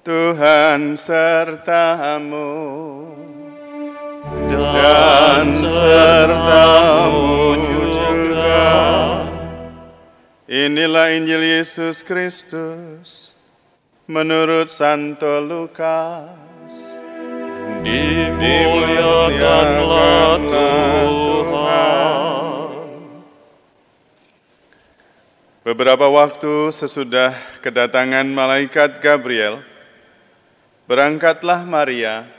Tuhan sertamu dan sertamu juga. Inilah Injil Yesus Kristus menurut Santo Lukas. Dimuliakanlah Tuhan. Beberapa waktu sesudah kedatangan malaikat Gabriel, berangkatlah Maria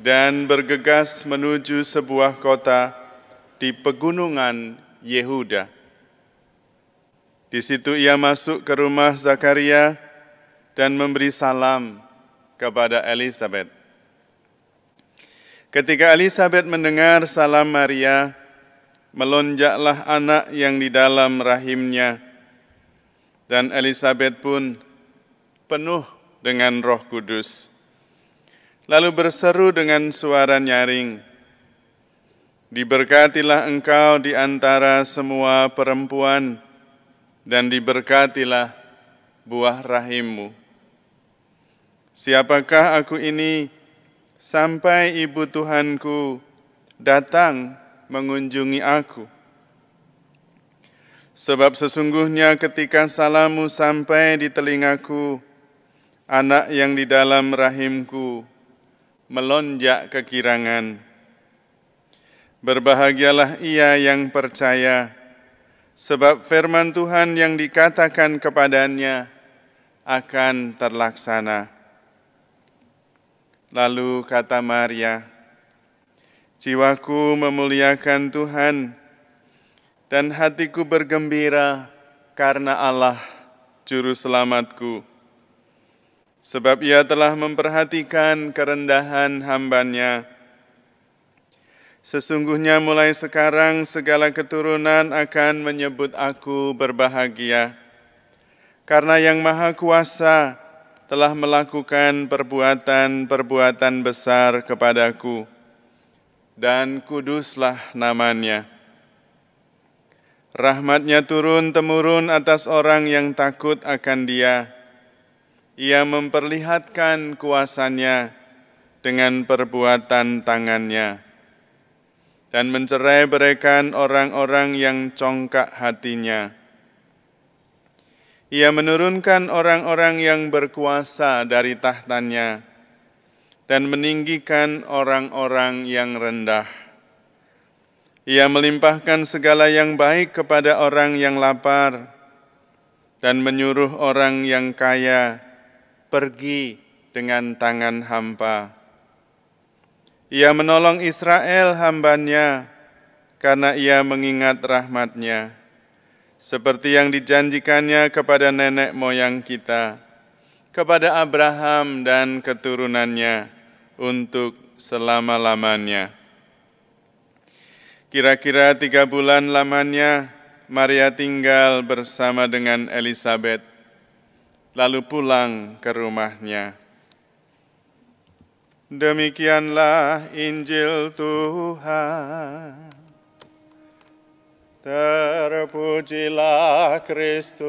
dan bergegas menuju sebuah kota di pegunungan Yehuda. Di situ ia masuk ke rumah Zakaria dan memberi salam kepada Elisabet. Ketika Elisabet mendengar salam Maria, melonjaklah anak yang di dalam rahimnya, dan Elisabet pun penuh dengan Roh Kudus. Lalu berseru dengan suara nyaring, "Diberkatilah engkau di antara semua perempuan, dan diberkatilah buah rahimmu. Siapakah aku ini sampai ibu Tuhanku datang mengunjungi aku? Sebab sesungguhnya ketika salammu sampai di telingaku, anak yang di dalam rahimku melonjak kegirangan. Berbahagialah ia yang percaya, sebab firman Tuhan yang dikatakan kepadanya akan terlaksana." Lalu kata Maria, "Jiwaku memuliakan Tuhan, dan hatiku bergembira karena Allah, Juru Selamatku. Sebab ia telah memperhatikan kerendahan hamba-Nya. Sesungguhnya mulai sekarang segala keturunan akan menyebut aku berbahagia, karena Yang Maha Kuasa telah melakukan perbuatan-perbuatan besar kepadaku, dan kuduslah namanya. Rahmat-Nya turun-temurun atas orang yang takut akan Dia. Ia memperlihatkan kuasa-Nya dengan perbuatan tangan-Nya, dan mencerai-beraikan orang-orang yang congkak hatinya. Ia menurunkan orang-orang yang berkuasa dari tahtanya, dan meninggikan orang-orang yang rendah. Ia melimpahkan segala yang baik kepada orang yang lapar, dan menyuruh orang yang kaya pergi dengan tangan hampa. Ia menolong Israel hamba-Nya, karena ia mengingat rahmat-Nya, seperti yang dijanjikannya kepada nenek moyang kita, kepada Abraham dan keturunannya untuk selama-lamanya." Kira-kira 3 bulan lamanya, Maria tinggal bersama dengan Elisabet, lalu pulang ke rumahnya. Demikianlah Injil Tuhan. Terpujilah Kristus.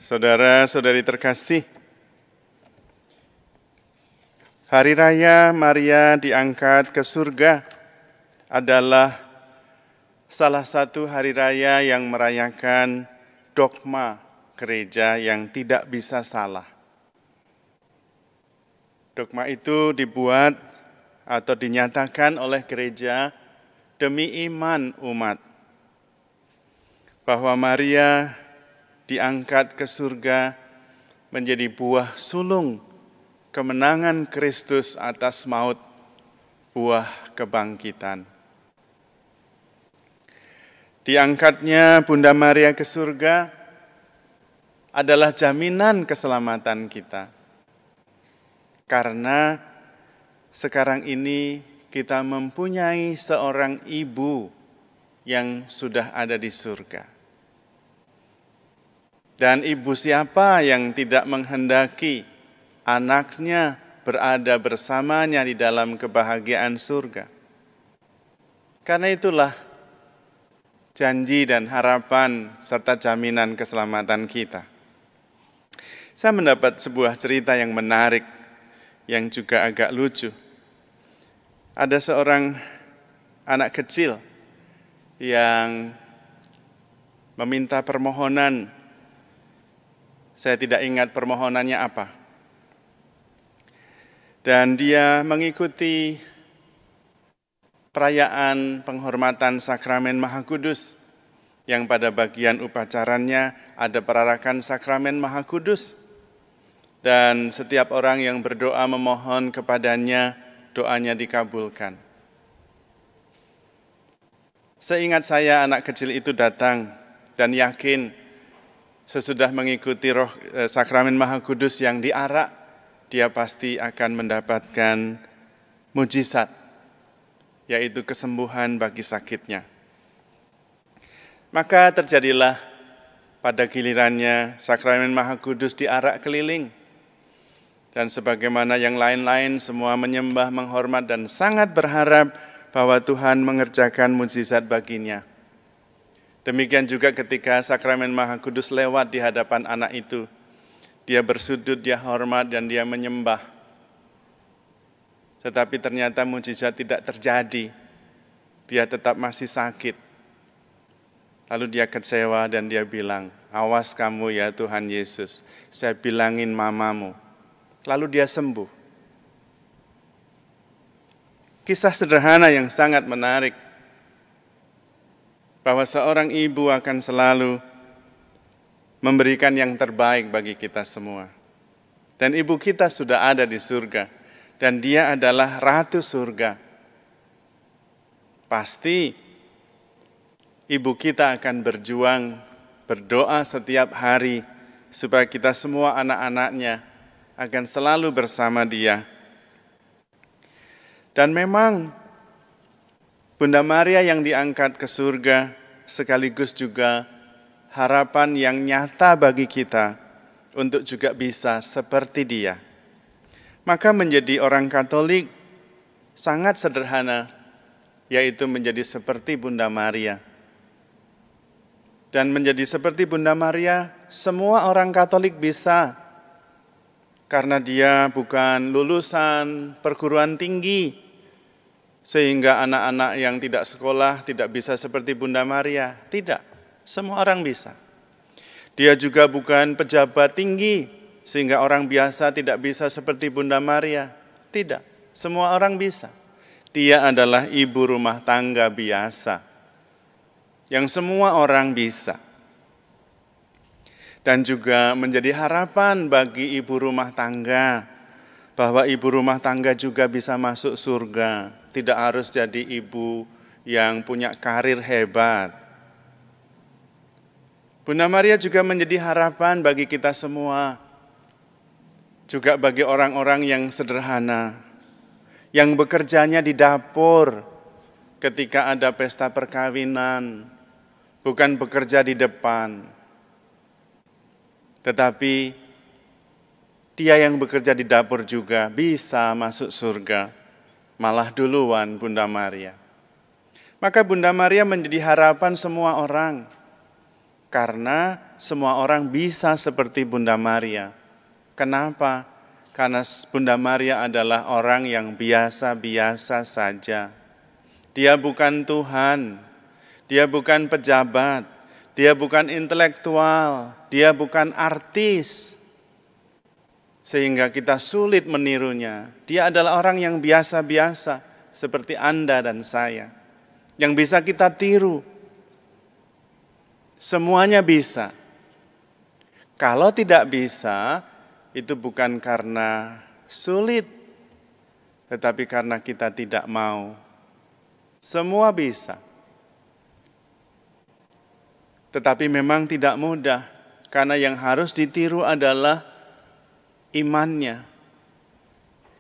Saudara-saudari terkasih, Hari Raya Maria diangkat ke surga adalah salah satu hari raya yang merayakan dogma gereja yang tidak bisa salah. Dogma itu dibuat atau dinyatakan oleh gereja demi iman umat, bahwa Maria diangkat ke surga menjadi buah sulung kemenangan Kristus atas maut, buah kebangkitan. Diangkatnya Bunda Maria ke surga adalah jaminan keselamatan kita. Karena sekarang ini kita mempunyai seorang ibu yang sudah ada di surga. Dan ibu siapa yang tidak menghendaki anaknya berada bersamanya di dalam kebahagiaan surga? Karena itulah janji dan harapan serta jaminan keselamatan kita. Saya mendapat sebuah cerita yang menarik, yang juga agak lucu. Ada seorang anak kecil yang meminta permohonan. Saya tidak ingat permohonannya apa. Dan dia mengikuti perayaan penghormatan sakramen Maha Kudus, yang pada bagian upacaranya ada perarakan sakramen Maha Kudus. Dan setiap orang yang berdoa memohon kepadanya, doanya dikabulkan. Seingat saya, anak kecil itu datang dan yakin sesudah mengikuti sakramen Maha Kudus yang diarak, dia pasti akan mendapatkan mujizat, yaitu kesembuhan bagi sakitnya. Maka terjadilah pada gilirannya sakramen Maha Kudus diarak keliling. Dan sebagaimana yang lain-lain semua menyembah, menghormat, dan sangat berharap bahwa Tuhan mengerjakan mujizat baginya. Demikian juga ketika sakramen Maha Kudus lewat di hadapan anak itu. Dia bersujud, dia hormat, dan dia menyembah. Tetapi ternyata mujizat tidak terjadi. Dia tetap masih sakit. Lalu dia kecewa dan dia bilang, "Awas kamu ya Tuhan Yesus, saya bilangin mamamu." Lalu dia sembuh. Kisah sederhana yang sangat menarik, bahwa seorang ibu akan selalu memberikan yang terbaik bagi kita semua. Dan ibu kita sudah ada di surga, dan dia adalah Ratu surga. Pasti ibu kita akan berjuang, berdoa setiap hari, supaya kita semua anak-anaknya akan selalu bersama dia. Dan memang Bunda Maria yang diangkat ke surga sekaligus juga harapan yang nyata bagi kita untuk juga bisa seperti dia. Maka menjadi orang Katolik sangat sederhana, yaitu menjadi seperti Bunda Maria. Dan menjadi seperti Bunda Maria, semua orang Katolik bisa, karena dia bukan lulusan perguruan tinggi, sehingga anak-anak yang tidak sekolah tidak bisa seperti Bunda Maria. Tidak, semua orang bisa. Dia juga bukan pejabat tinggi, sehingga orang biasa tidak bisa seperti Bunda Maria. Tidak, semua orang bisa. Dia adalah ibu rumah tangga biasa, yang semua orang bisa. Dan juga menjadi harapan bagi ibu rumah tangga, bahwa ibu rumah tangga juga bisa masuk surga. Tidak harus jadi ibu yang punya karir hebat. Bunda Maria juga menjadi harapan bagi kita semua, juga bagi orang-orang yang sederhana, yang bekerjanya di dapur ketika ada pesta perkawinan, bukan bekerja di depan. Tetapi dia yang bekerja di dapur juga bisa masuk surga, malah duluan Bunda Maria. Maka Bunda Maria menjadi harapan semua orang, karena semua orang bisa seperti Bunda Maria. Kenapa? Karena Bunda Maria adalah orang yang biasa-biasa saja. Dia bukan Tuhan, dia bukan pejabat, dia bukan intelektual, dia bukan artis, sehingga kita sulit menirunya. Dia adalah orang yang biasa-biasa, seperti Anda dan saya, yang bisa kita tiru. Semuanya bisa. Kalau tidak bisa, itu bukan karena sulit, tetapi karena kita tidak mau. Semua bisa. Tetapi memang tidak mudah, karena yang harus ditiru adalah imannya,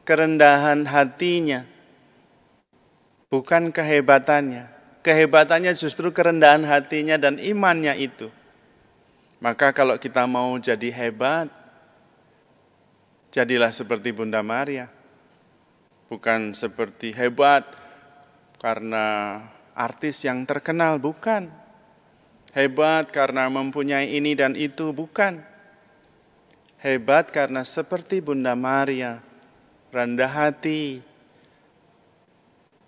kerendahan hatinya, bukan kehebatannya. Kehebatannya justru kerendahan hatinya dan imannya itu. Maka kalau kita mau jadi hebat, jadilah seperti Bunda Maria. Bukan seperti hebat karena artis yang terkenal, bukan. Hebat karena mempunyai ini dan itu, bukan. Hebat karena seperti Bunda Maria, rendah hati,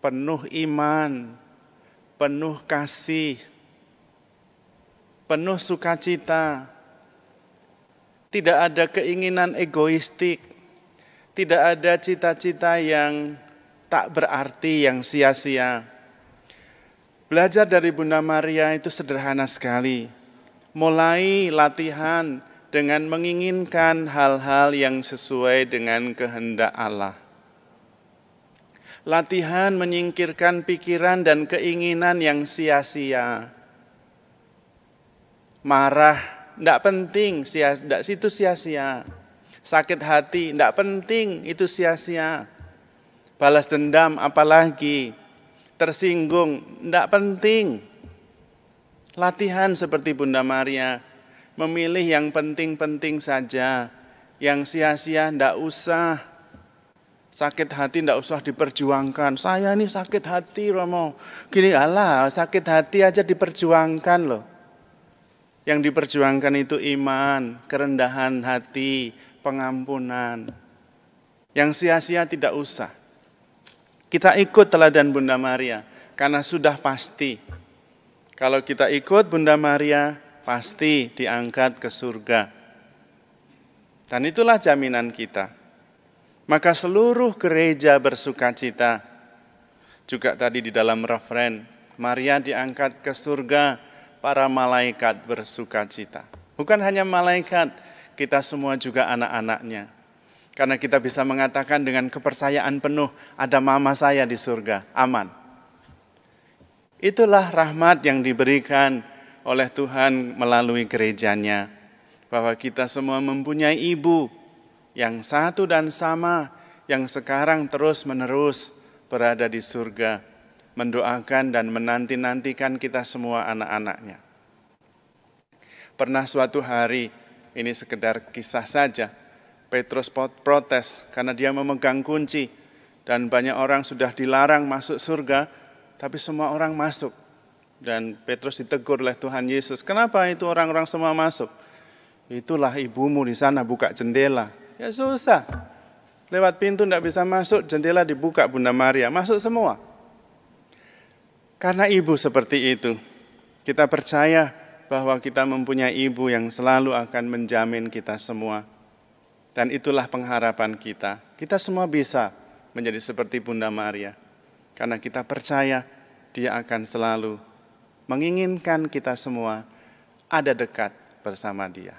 penuh iman, penuh kasih, penuh sukacita. Tidak ada keinginan egoistik, tidak ada cita-cita yang tak berarti, yang sia-sia. Belajar dari Bunda Maria itu sederhana sekali. Mulai latihan dengan menginginkan hal-hal yang sesuai dengan kehendak Allah. Latihan menyingkirkan pikiran dan keinginan yang sia-sia. Marah, tidak penting, itu sia-sia. Sakit hati, tidak penting, itu sia-sia. Balas dendam, apalagi. Tersinggung, tidak penting. Latihan seperti Bunda Maria, memilih yang penting-penting saja, yang sia-sia tidak usah. Sakit hati tidak usah diperjuangkan. Saya ini sakit hati, Romo. Gini, alah, sakit hati aja diperjuangkan loh. Yang diperjuangkan itu iman, kerendahan hati, pengampunan. Yang sia-sia tidak usah. Kita ikut teladan Bunda Maria, karena sudah pasti. Kalau kita ikut Bunda Maria, pasti diangkat ke surga. Dan itulah jaminan kita. Maka seluruh gereja bersukacita. Juga tadi di dalam referen, Maria diangkat ke surga, para malaikat bersukacita. Bukan hanya malaikat, kita semua juga anak-anaknya. Karena kita bisa mengatakan dengan kepercayaan penuh, ada mama saya di surga, aman. Itulah rahmat yang diberikan oleh Tuhan melalui gerejanya. Bahwa kita semua mempunyai ibu yang satu dan sama, yang sekarang terus-menerus berada di surga, mendoakan dan menanti-nantikan kita semua anak-anaknya. Pernah suatu hari, ini sekedar kisah saja, Petrus protes karena dia memegang kunci, dan banyak orang sudah dilarang masuk surga, tapi semua orang masuk. Dan Petrus ditegur oleh Tuhan Yesus, kenapa itu orang-orang semua masuk? Itulah ibumu di sana buka jendela. Ya susah, lewat pintu tidak bisa masuk, jendela dibuka Bunda Maria, masuk semua. Karena ibu seperti itu, kita percaya bahwa kita mempunyai ibu yang selalu akan menjamin kita semua. Dan itulah pengharapan kita. Kita semua bisa menjadi seperti Bunda Maria. Karena kita percaya dia akan selalu menginginkan kita semua ada dekat bersama dia.